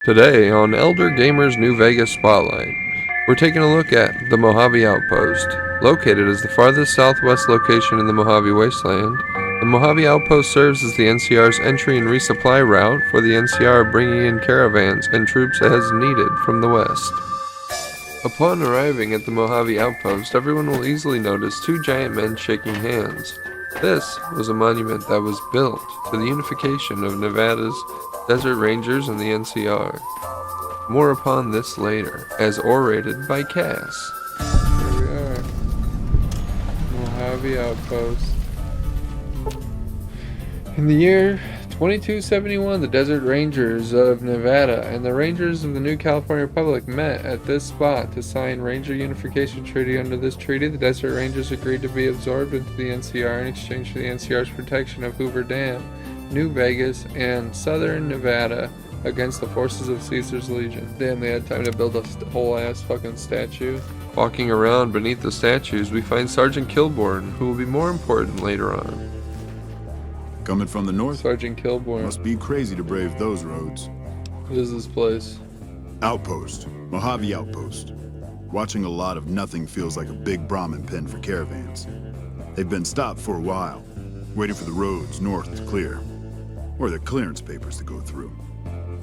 Today on Elder Gamer's New Vegas Spotlight, we're taking a look at the Mojave Outpost. Located as the farthest southwest location in the Mojave Wasteland, the Mojave Outpost serves as the NCR's entry and resupply route for the NCR, bringing in caravans and troops as needed from the west. Upon arriving at the Mojave Outpost, everyone will easily notice two giant men shaking hands. This was a monument that was built to the unification of Nevada's Desert Rangers and the NCR. More upon this later, as orated by Cass. Here we are. Mojave Outpost. In the year 2271, the Desert Rangers of Nevada and the Rangers of the New California Republic met at this spot to sign Ranger Unification Treaty. Under this treaty, the Desert Rangers agreed to be absorbed into the NCR in exchange for the NCR's protection of Hoover Dam, New Vegas, and southern Nevada against the forces of Caesar's Legion. Damn, they had time to build a whole ass fucking statue. Walking around beneath the statues, we find Sergeant Kilborn, who will be more important later on. Coming from the north? Sergeant Kilborn. Must be crazy to brave those roads. What is this place? Outpost. Mojave Outpost. Watching a lot of nothing feels like a big Brahmin pen for caravans. They've been stopped for a while, waiting for the roads north to clear, or the clearance papers to go through.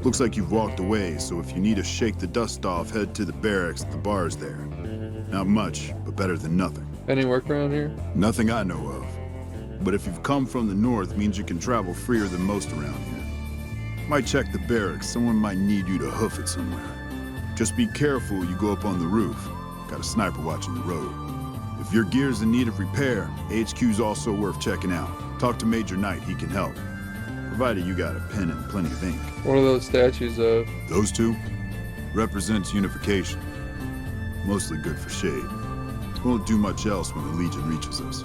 Looks like you've walked away, so if you need to shake the dust off, head to the barracks at the bars there. Not much, but better than nothing. Any work around here? Nothing I know of. But if you've come from the north, means you can travel freer than most around here. Might check the barracks, someone might need you to hoof it somewhere. Just be careful you go up on the roof. Got a sniper watching the road. If your gear's in need of repair, HQ's also worth checking out. Talk to Major Knight, he can help. Provided you got a pen and plenty of ink. What are those statues of? Those two? Represents unification. Mostly good for shade. Won't do much else when the Legion reaches us.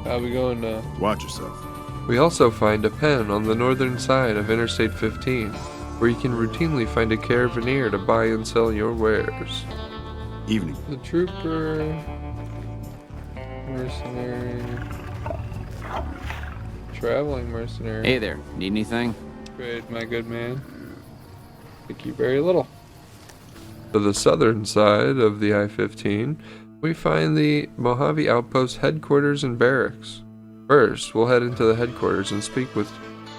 How we going now? Watch yourself. We also find a pen on the northern side of Interstate 15, where you can routinely find a caravaneer to buy and sell your wares. Evening. The trooper, mercenary, traveling mercenary. Hey there, need anything? Great, my good man. Thank you very little. To the southern side of the I-15, we find the Mojave Outpost headquarters and barracks. First, we'll head into the headquarters and speak with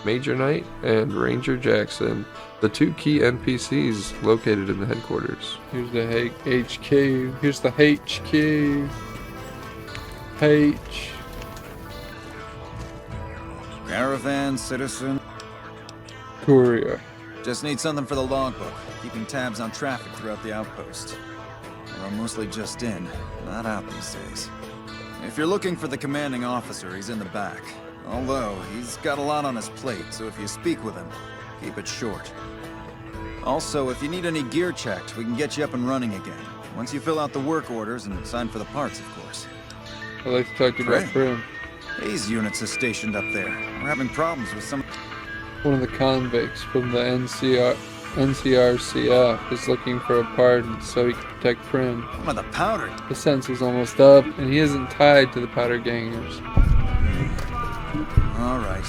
Major Knight and Ranger Jackson, the two key NPCs located in the headquarters. Here's the HQ. Here's the HQ. H. Caravan, citizen. Courier. Just need something for the logbook, keeping tabs on traffic throughout the outpost. We're mostly just in, not out these days. If you're looking for the commanding officer, he's in the back. Although, he's got a lot on his plate, so if you speak with him, keep it short. Also, if you need any gear checked, we can get you up and running again. Once you fill out the work orders and sign for the parts, of course. I'd like to talk to you about Prim. These units are stationed up there. We're having problems with some... One of the convicts from the NCRCF is looking for a pardon so he can protect Prim. Some of the powder. His sentence is almost up, and he isn't tied to the powder gangers. All right.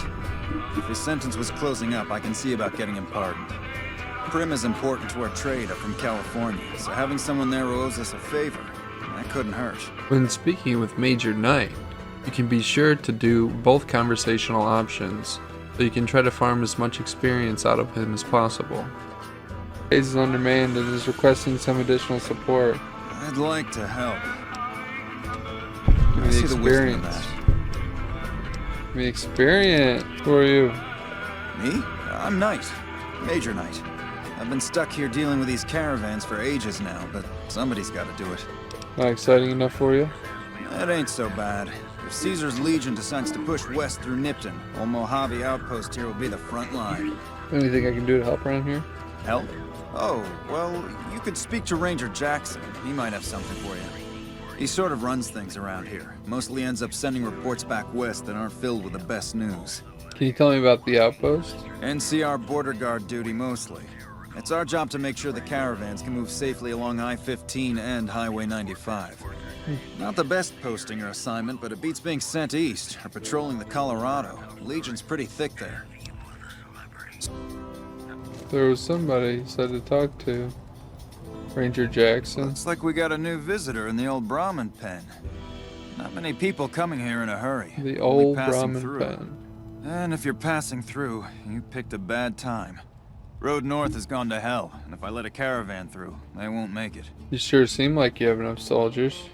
If his sentence was closing up, I can see about getting him pardoned. Prim is important to our trade up from California, so having someone there who owes us a favor, that couldn't hurt. When speaking with Major Knight, you can be sure to do both conversational options, so you can try to farm as much experience out of him as possible. Base is undermanned and is requesting some additional support. I'd like to help. Give me the experience. Give me experience. Who are you? Me? I'm Knight. Major Knight. I've been stuck here dealing with these caravans for ages now, but somebody's got to do it. Not exciting enough for you? That ain't so bad. If Caesar's Legion decides to push west through Nipton, old Mojave Outpost here will be the front line. Anything I can do to help around here? Help? Oh, well, you could speak to Ranger Jackson. He might have something for you. He sort of runs things around here. Mostly ends up sending reports back west that aren't filled with the best news. Can you tell me about the outpost? NCR border guard duty mostly. It's our job to make sure the caravans can move safely along I-15 and Highway 95. Not the best posting or assignment, but it beats being sent east or patrolling the Colorado. Legion's pretty thick there. There was somebody he said to talk to. Ranger Jackson. Looks like we got a new visitor in the old Brahmin pen. Not many people coming here in a hurry. The Only old passing Brahmin through. pen. And if you're passing through, you picked a bad time. Road north has gone to hell, and if I let a caravan through, they won't make it. You sure seem like you have enough soldiers.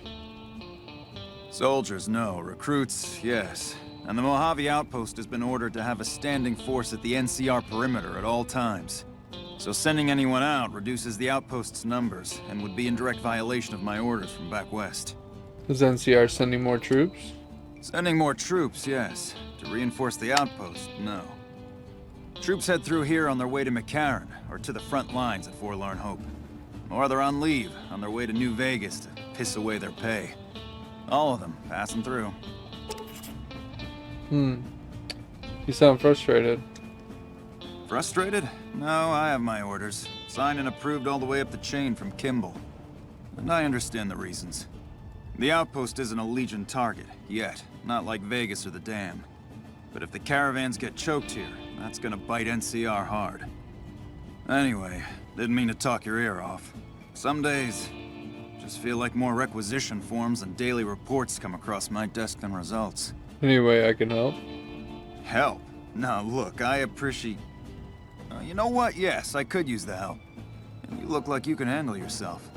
Soldiers, no. Recruits, yes. And the Mojave Outpost has been ordered to have a standing force at the NCR perimeter at all times. So sending anyone out reduces the outpost's numbers, and would be in direct violation of my orders from back west. Is NCR sending more troops? Sending more troops, yes. To reinforce the outpost, no. Troops head through here on their way to McCarran, or to the front lines at Forlorn Hope. Or they're on leave, on their way to New Vegas to piss away their pay. All of them passing through. You sound frustrated. Frustrated? No, I have my orders. Signed and approved all the way up the chain from Kimball. And I understand the reasons. The outpost isn't a Legion target, yet. Not like Vegas or the Dam. But if the caravans get choked here, that's gonna bite NCR hard. Anyway, didn't mean to talk your ear off. Some days, just feel like more requisition forms and daily reports come across my desk than results. Any way I can help? Help? Now look, I appreciate... you know what? Yes, I could use the help. And you look like you can handle yourself.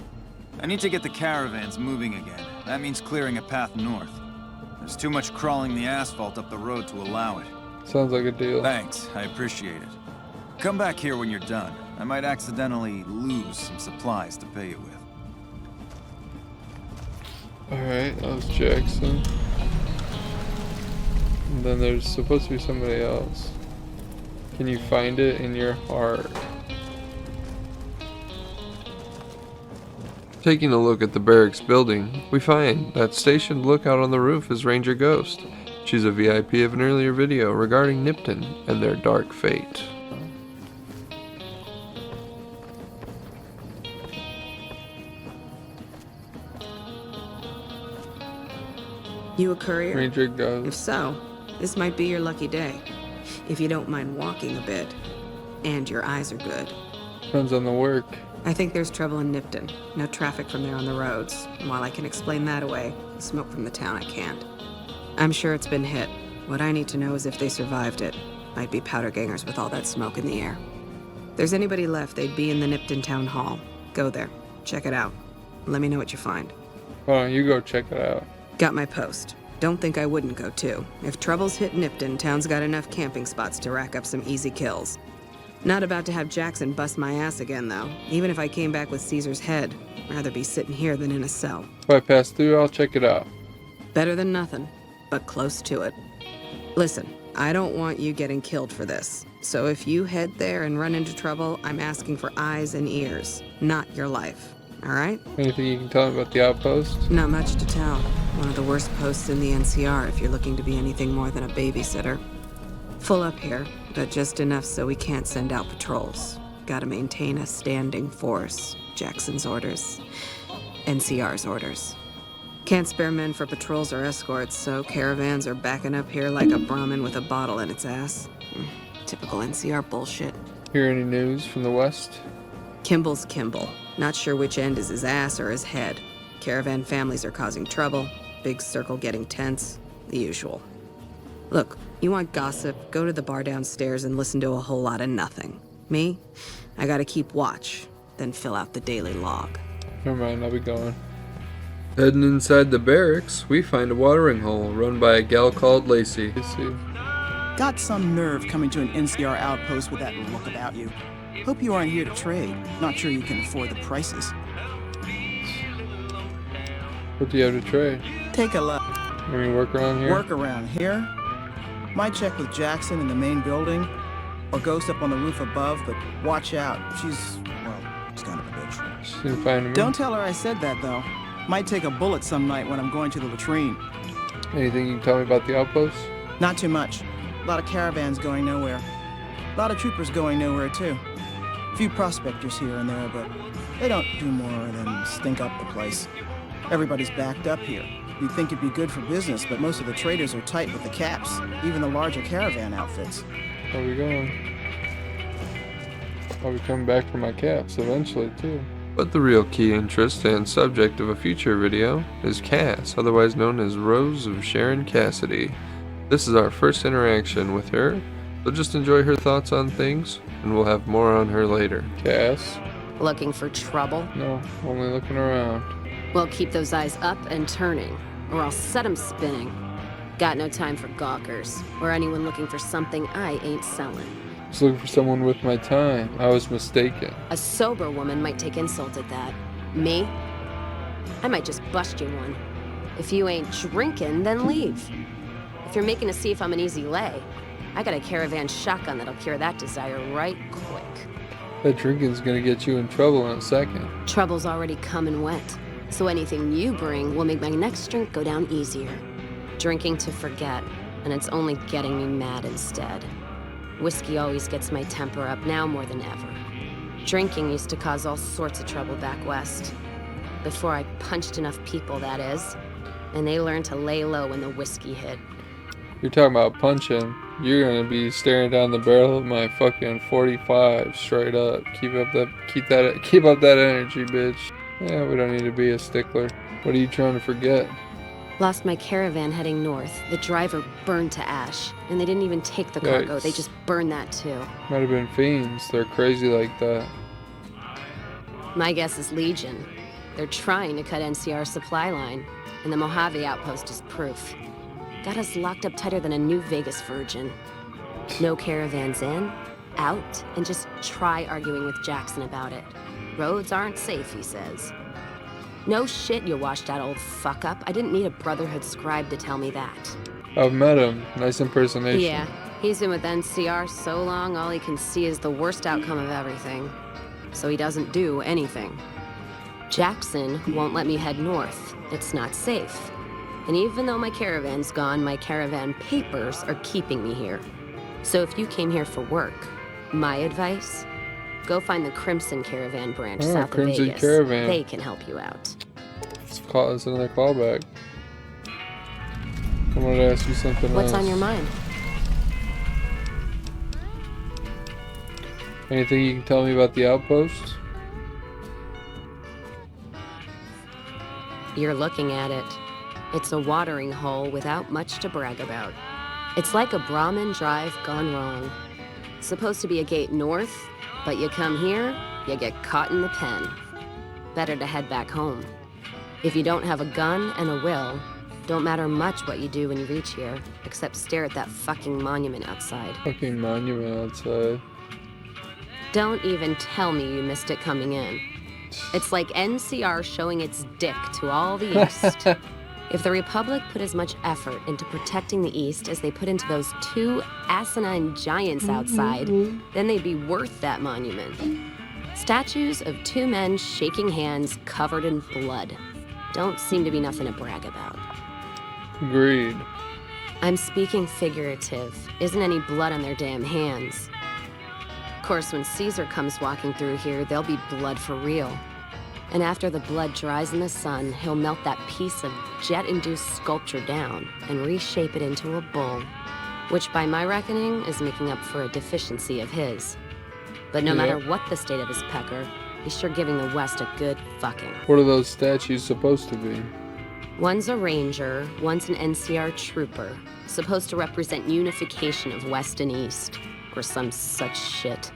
I need to get the caravans moving again. That means clearing a path north. There's too much crawling the asphalt up the road to allow it. Sounds like a deal. Thanks, I appreciate it. Come back here when you're done. I might accidentally lose some supplies to pay you with. Alright, that was Jackson. And then there's supposed to be somebody else. Can you find it in your heart? Taking a look at the Barracks Building, we find that stationed lookout on the roof is Ranger Ghost. She's a VIP of an earlier video regarding Nipton and their dark fate. You a courier? Ranger If Ghost. so, this might be your lucky day. If you don't mind walking a bit. And your eyes are good. Depends on the work. I think there's trouble in Nipton. No traffic from there on the roads. And while I can explain that away, the smoke from the town I can't. I'm sure it's been hit. What I need to know is if they survived it. Might be powder gangers with all that smoke in the air. If there's anybody left, they'd be in the Nipton Town Hall. Go there. Check it out. Let me know what you find. Hold on, you go check it out. Got my post. Don't think I wouldn't go too. If troubles hit Nipton, town's got enough camping spots to rack up some easy kills. Not about to have Jackson bust my ass again, though. Even if I came back with Caesar's head, rather be sitting here than in a cell. If I pass through, I'll check it out. Better than nothing, but close to it. Listen, I don't want you getting killed for this. So if you head there and run into trouble, I'm asking for eyes and ears, not your life. All right? Anything you can tell me about the outpost? Not much to tell. One of the worst posts in the NCR if you're looking to be anything more than a babysitter. Full up here, but just enough so we can't send out patrols. Gotta maintain a standing force. Jackson's orders. NCR's orders. Can't spare men for patrols or escorts, so caravans are backing up here like a Brahmin with a bottle in its ass. Typical NCR bullshit. Hear any news from the west? Kimball's Kimball. Not sure which end is his ass or his head. Caravan families are causing trouble. Big circle getting tense. The usual. Look, you want gossip, go to the bar downstairs and listen to a whole lot of nothing. Me? I gotta keep watch, then fill out the daily log. Never mind, I'll be going. Heading inside the barracks, we find a watering hole run by a gal called Lacey. Got some nerve coming to an NCR outpost with that look about you. Hope you aren't here to trade. Not sure you can afford the prices. What do you have to trade? Take a look. Any work around here? Work around here? Might check with Jackson in the main building, or Ghost up on the roof above, but watch out. She's kind of a bitch. She didn't find me. Don't tell her I said that, though. Might take a bullet some night when I'm going to the latrine. Anything you can tell me about the outpost? Not too much. A lot of caravans going nowhere. A lot of troopers going nowhere, too. A few prospectors here and there, but they don't do more than stink up the place. Everybody's backed up here. You'd think it'd be good for business, but most of the traders are tight with the caps, even the larger caravan outfits. Where are we going? I'll be coming back for my caps eventually too. But the real key interest and subject of a future video is Cass, otherwise known as Rose of Sharon Cassidy. This is our first interaction with her, so just enjoy her thoughts on things, and we'll have more on her later. Cass? Looking for trouble? No, only looking around. Well, keep those eyes up and turning, or I'll set 'em spinning. Got no time for gawkers, or anyone looking for something I ain't selling. Just looking for someone with my time. I was mistaken. A sober woman might take insult at that. Me? I might just bust you one. If you ain't drinking, then leave. If you're making to see if I'm an easy lay, I got a caravan shotgun that'll cure that desire right quick. That drinking's gonna get you in trouble in a second. Trouble's already come and went, so anything you bring will make my next drink go down easier. Drinking to forget, and it's only getting me mad instead. Whiskey always gets my temper up now more than ever. Drinking used to cause all sorts of trouble back west. Before I punched enough people, that is. And they learned to lay low when the whiskey hit. You're talking about punching. You're gonna be staring down the barrel of my fucking 45 straight up. Keep up that energy, bitch. Yeah, we don't need to be a stickler. What are you trying to forget? Lost my caravan heading north. The driver burned to ash. And they didn't even take the cargo, Yikes. they just burned that too. Might have been fiends. They're crazy like that. My guess is Legion. They're trying to cut NCR's supply line. And the Mojave Outpost is proof. Got us locked up tighter than a New Vegas virgin. No caravans in, out, and just try arguing with Jackson about it. Roads aren't safe, he says. No shit, you washed out old fuck up. I didn't need a Brotherhood scribe to tell me that. I've met him. Nice impersonation. Yeah, he's been with NCR so long, all he can see is the worst outcome of everything. So he doesn't do anything. Jackson won't let me head north. It's not safe. And even though my caravan's gone, my caravan papers are keeping me here. So if you came here for work, my advice, go find the Crimson Caravan branch south Crimson of Vegas. Caravan. They can help you out. It's another callback. I wanted to ask you something What's else. on your mind? Anything you can tell me about the outpost? You're looking at it. It's a watering hole without much to brag about. It's like a Brahmin drive gone wrong. Supposed to be a gate north, but you come here, you get caught in the pen. Better to head back home. If you don't have a gun and a will, don't matter much what you do when you reach here, except stare at that fucking monument outside. Fucking monument outside. Don't even tell me you missed it coming in. It's like NCR showing its dick to all the East. If the Republic put as much effort into protecting the East as they put into those two asinine giants outside, then they'd be worth that monument. Statues of two men shaking hands covered in blood. Don't seem to be nothing to brag about. Agreed. I'm speaking figurative. Isn't any blood on their damn hands. Of course, when Caesar comes walking through here, there'll be blood for real. And after the blood dries in the sun, he'll melt that piece of jet-induced sculpture down and reshape it into a bull, which by my reckoning is making up for a deficiency of his. But no matter what the state of his pecker, he's sure giving the West a good fucking. What are those statues supposed to be? One's a ranger, one's an NCR trooper, supposed to represent unification of West and East, or some such shit.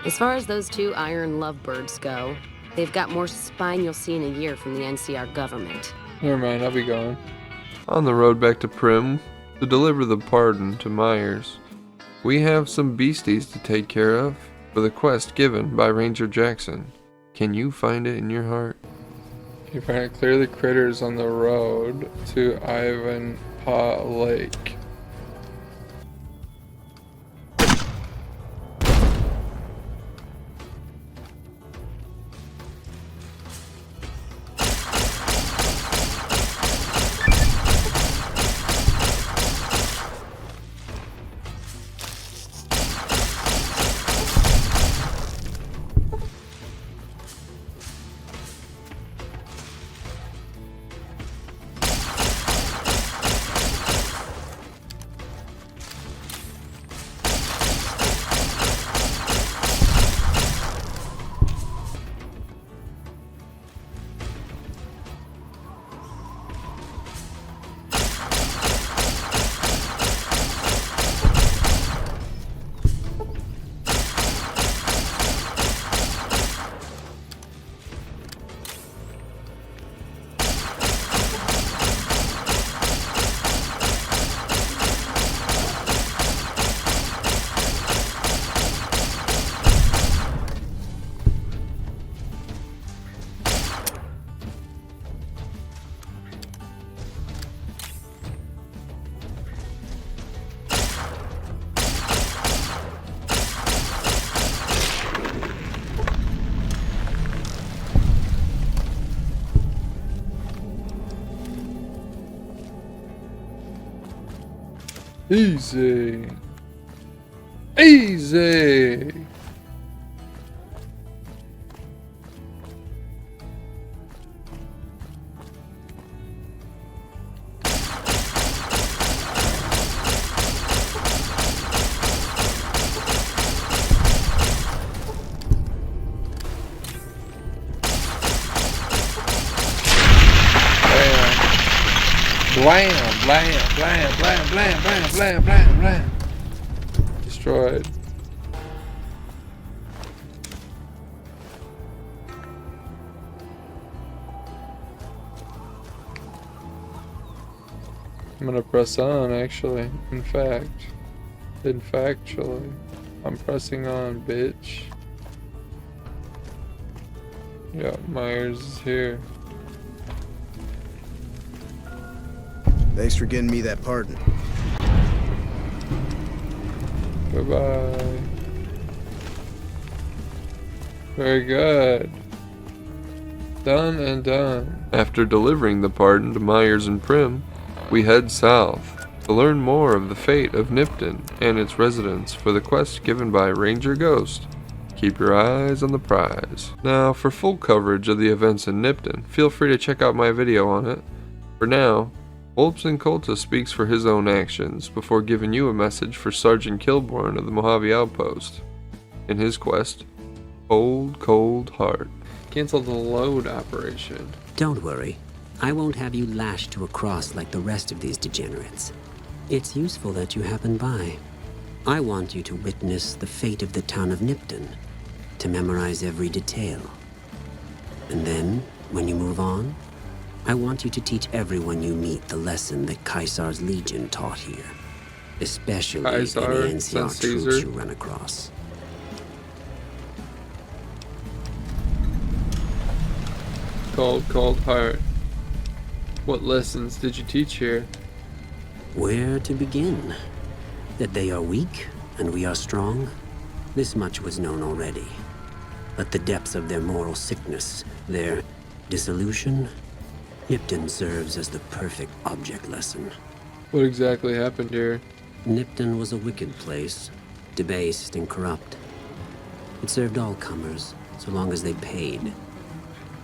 As far as those two iron lovebirds go, they've got more spine you'll see in a year from the NCR government. Never mind, I'll be going. On the road back to Prim, to deliver the pardon to Meyers, we have some beasties to take care of for the quest given by Ranger Jackson. Can you find it in your heart? You find it clear the critters on the road to Ivanpah Lake. Easy. Easy. Blam, blam, blam, blam, blam, blam, blam, blam, blam. Destroyed. I'm gonna press on, actually. In fact. Factually. I'm pressing on, bitch. Yeah, Meyers is here. Thanks for getting me that pardon. Goodbye. Very good. Done and done. After delivering the pardon to Meyers and Prim, we head south to learn more of the fate of Nipton and its residents for the quest given by Ranger Ghost. Keep your eyes on the prize. Now, for full coverage of the events in Nipton, feel free to check out my video on it. For now, Vulpes Inculta speaks for his own actions before giving you a message for Sergeant Kilborn of the Mojave Outpost. In his quest, Cold, Cold Heart. Cancel the load operation. Don't worry. I won't have you lashed to a cross like the rest of these degenerates. It's useful that you happen by. I want you to witness the fate of the town of Nipton, to memorize every detail. And then, when you move on, I want you to teach everyone you meet the lesson that Caesar's Legion taught here, especially any NCR troops you run across. Cold, Cold Heart. What lessons did you teach here? Where to begin? That they are weak and we are strong? This much was known already. But the depths of their moral sickness, their dissolution, Nipton serves as the perfect object lesson. What exactly happened here? Nipton was a wicked place, debased and corrupt. It served all comers, so long as they paid.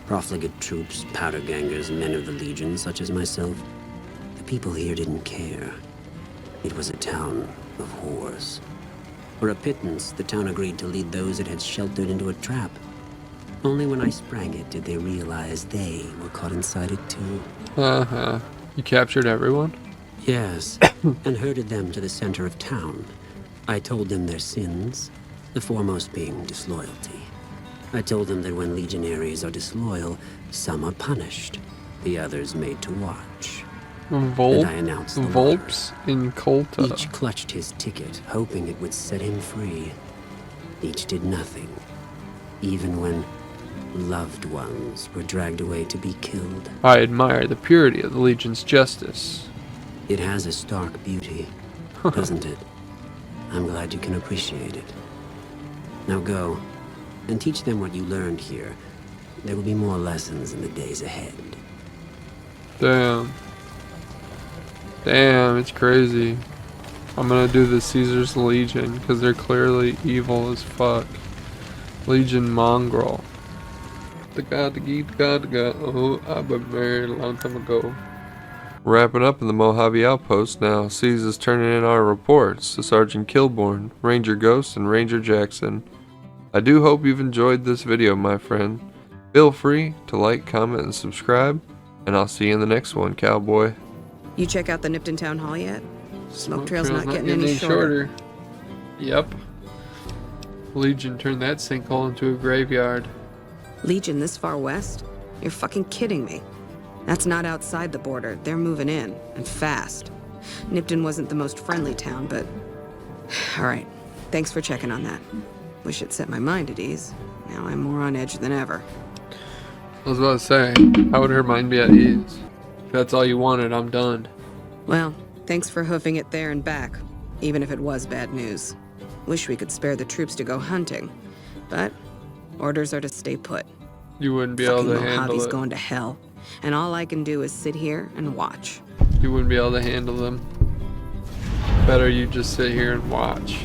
Profligate troops, powder gangers, men of the Legion, such as myself. The people here didn't care. It was a town of whores. For a pittance, the town agreed to lead those it had sheltered into a trap. Only when I sprang it did they realize they were caught inside it too. Uh-huh. You captured everyone? Yes, and herded them to the center of town. I told them their sins, the foremost being disloyalty. I told them that when legionaries are disloyal, some are punished, the others made to watch. And I announced the Vulpes Inculta. Each clutched his ticket, hoping it would set him free. Each did nothing, even when loved ones were dragged away to be killed. I admire the purity of the Legion's justice. It has a stark beauty, doesn't it? I'm glad you can appreciate it. Now go, and teach them what you learned here. There will be more lessons in the days ahead. Damn. Damn, it's crazy. I'm gonna do the Caesar's Legion, because they're clearly evil as fuck. Legion Mongrel. The god, oh, I've been married a long time ago. Wrapping up in the Mojave Outpost now, sees us turning in our reports to Sergeant Kilborn, Ranger Ghost, and Ranger Jackson. I do hope you've enjoyed this video, my friend. Feel free to like, comment, and subscribe, and I'll see you in the next one, cowboy. You check out the Nipton Town Hall yet? Smoke trail's not getting any shorter. Yep. Legion turned that sinkhole into a graveyard. Legion this far west? You're fucking kidding me. That's not outside the border. They're moving in, and fast. Nipton wasn't the most friendly town, but... Alright, thanks for checking on that. Wish it set my mind at ease. Now I'm more on edge than ever. I was about to say, how would her mind be at ease? If that's all you wanted, I'm done. Well, thanks for hoofing it there and back, even if it was bad news. Wish we could spare the troops to go hunting, but orders are to stay put. You wouldn't be able to handle Mojave's it. going to hell, and all I can do is sit here and watch. You wouldn't be able to handle them. better you just sit here and watch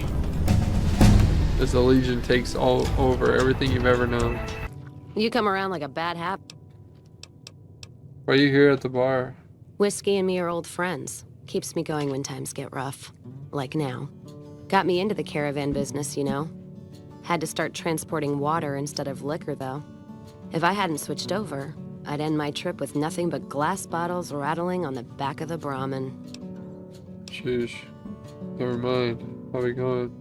as the Legion takes all over everything you've ever known. You come around like a bad habit. Why are you here at the bar? Whiskey and me are old friends. Keeps me going when times get rough. Like now. Got me into the caravan business, you know. Had to start transporting water instead of liquor, though. If I hadn't switched over, I'd end my trip with nothing but glass bottles rattling on the back of the Brahmin. Sheesh. Never mind. How we going?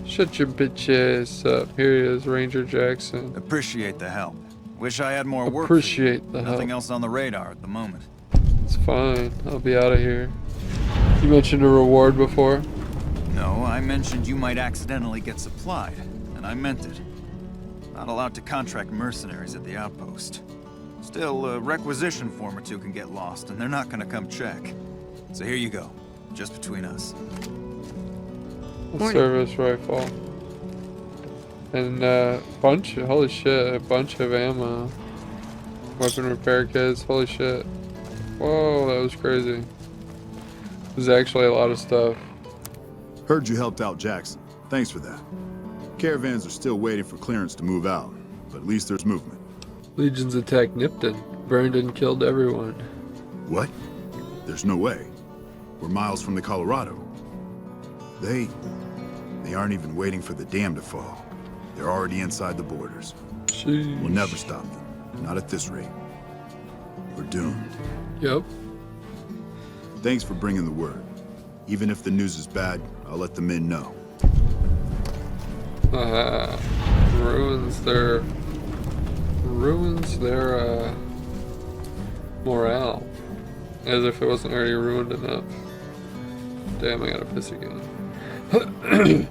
Shut your bitch ass up. Here he is, Ranger Jackson. Appreciate the help. Wish I had more work. Appreciate the help. Nothing else on the radar at the moment. It's fine. I'll be out of here. You mentioned a reward before? No, I mentioned you might accidentally get supplied, and I meant it. Not allowed to contract mercenaries at the outpost. Still, a requisition form or two can get lost, and they're not gonna come check. So here you go, just between us. A service rifle. And holy shit, a bunch of ammo. Weapon repair kits, holy shit. Whoa, that was crazy. There's actually a lot of stuff. Heard you helped out Jackson. Thanks for that. Caravans are still waiting for clearance to move out, but at least there's movement. Legions attacked Nipton. Burned and killed everyone. What? There's no way. We're miles from the Colorado. They aren't even waiting for the dam to fall. They're already inside the borders. Sheesh. We'll never stop them. Not at this rate. We're doomed. Yep. Thanks for bringing the word. Even if the news is bad, I'll let the men know. Ruins their morale. As if it wasn't already ruined enough. Damn, I gotta piss again.